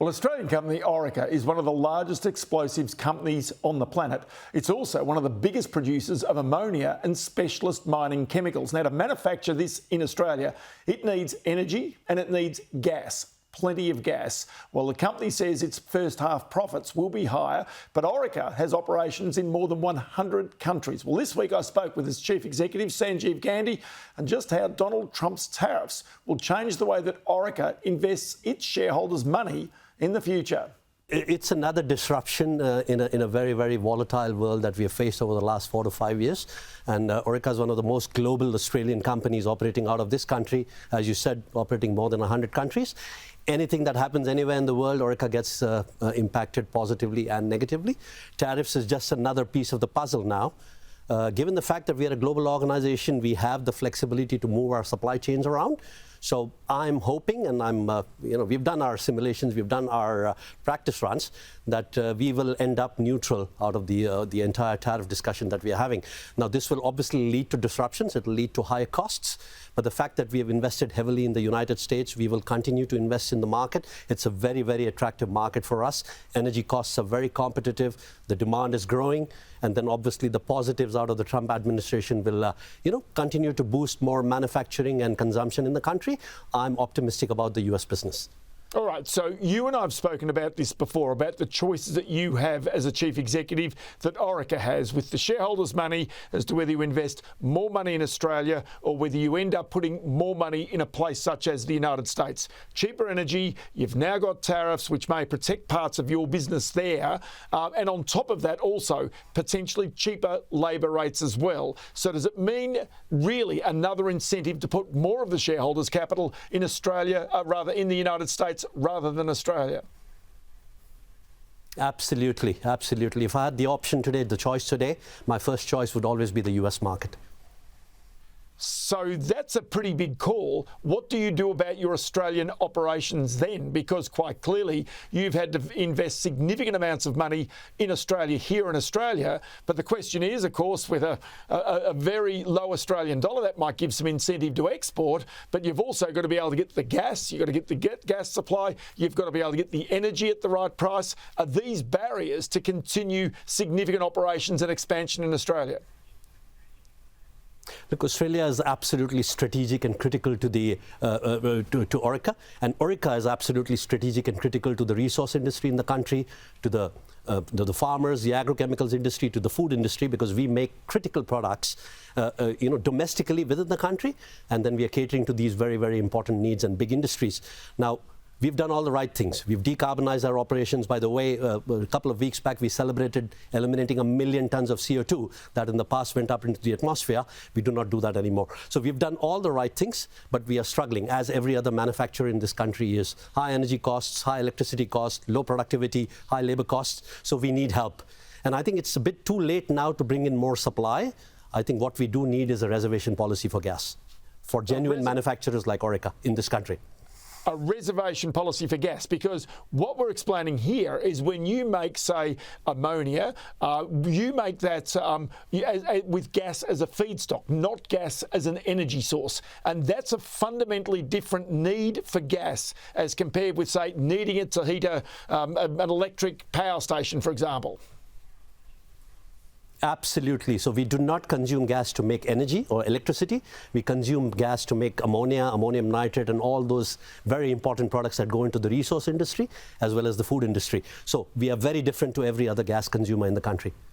Well, Australian company Orica is one of the largest explosives companies on the planet. It's also one of the biggest producers of ammonia and specialist mining chemicals. Now, to manufacture this in Australia, it needs energy and it needs gas. Plenty of gas. Well, the company says its first half profits will be higher, but Orica has operations in more than 100 countries. Well, this week I spoke with its chief executive, Sanjeev Ghandi, and just how Donald Trump's tariffs will change the way that Orica invests its shareholders' money in the future. It's another disruption in a very, very volatile world that we have faced over the last 4 to 5 years. And Orica is one of the most global Australian companies operating out of this country, as you said, operating more than 100 countries. Anything that happens anywhere in the world, Orica gets impacted positively and negatively. Tariffs is just another piece of the puzzle now. Given the fact that we are a global organization, we have the flexibility to move our supply chains around. So I'm hoping, and we've done our simulations, we've done our practice runs, that we will end up neutral out of the entire tariff discussion that we are having. Now, this will obviously lead to disruptions. It will lead to higher costs. But the fact that we have invested heavily in the United States, we will continue to invest in the market. It's a very, very attractive market for us. Energy costs are very competitive. The demand is growing. And then obviously the positives out of the Trump administration will, continue to boost more manufacturing and consumption in the country. I'm optimistic about the US business. All right, so you and I have spoken about this before, about the choices that you have as a chief executive that Orica has with the shareholders' money as to whether you invest more money in Australia or whether you end up putting more money in a place such as the United States. Cheaper energy, you've now got tariffs which may protect parts of your business there, and on top of that also potentially cheaper labour rates as well. So does it mean really another incentive to put more of the shareholders' capital in Australia, rather in the United States, rather than Australia? Absolutely, absolutely. If I had the option today, the choice today, my first choice would always be the US market. So that's a pretty big call. What do you do about your Australian operations then? Because quite clearly you've had to invest significant amounts of money in Australia, here in Australia. But the question is, of course, with a very low Australian dollar, that might give some incentive to export. But you've also got to be able to get the gas. You've got to get the gas supply. You've got to be able to get the energy at the right price. Are these barriers to continue significant operations and expansion in Australia? Look, Australia is absolutely strategic and critical to to Orica, and Orica is absolutely strategic and critical to the resource industry in the country, to the farmers, the agrochemicals industry, to the food industry, because we make critical products, domestically within the country, and then we are catering to these very, very important needs and big industries. Now, we've done all the right things. We've decarbonized our operations. By the way, a couple of weeks back, we celebrated eliminating 1 million tons of CO2 that in the past went up into the atmosphere. We do not do that anymore. So we've done all the right things, but we are struggling, as every other manufacturer in this country is. High energy costs, high electricity costs, low productivity, high labor costs. So we need help. And I think it's a bit too late now to bring in more supply. I think what we do need is a reservation policy for gas, for genuine manufacturers like Orica in this country. A reservation policy for gas, because what we're explaining here is when you make, say, ammonia, you make that with gas as a feedstock, not gas as an energy source. And that's a fundamentally different need for gas as compared with, say, needing it to heat an electric power station, for example. Absolutely. So we do not consume gas to make energy or electricity. We consume gas to make ammonia, ammonium nitrate, and all those very important products that go into the resource industry as well as the food industry. So we are very different to every other gas consumer in the country.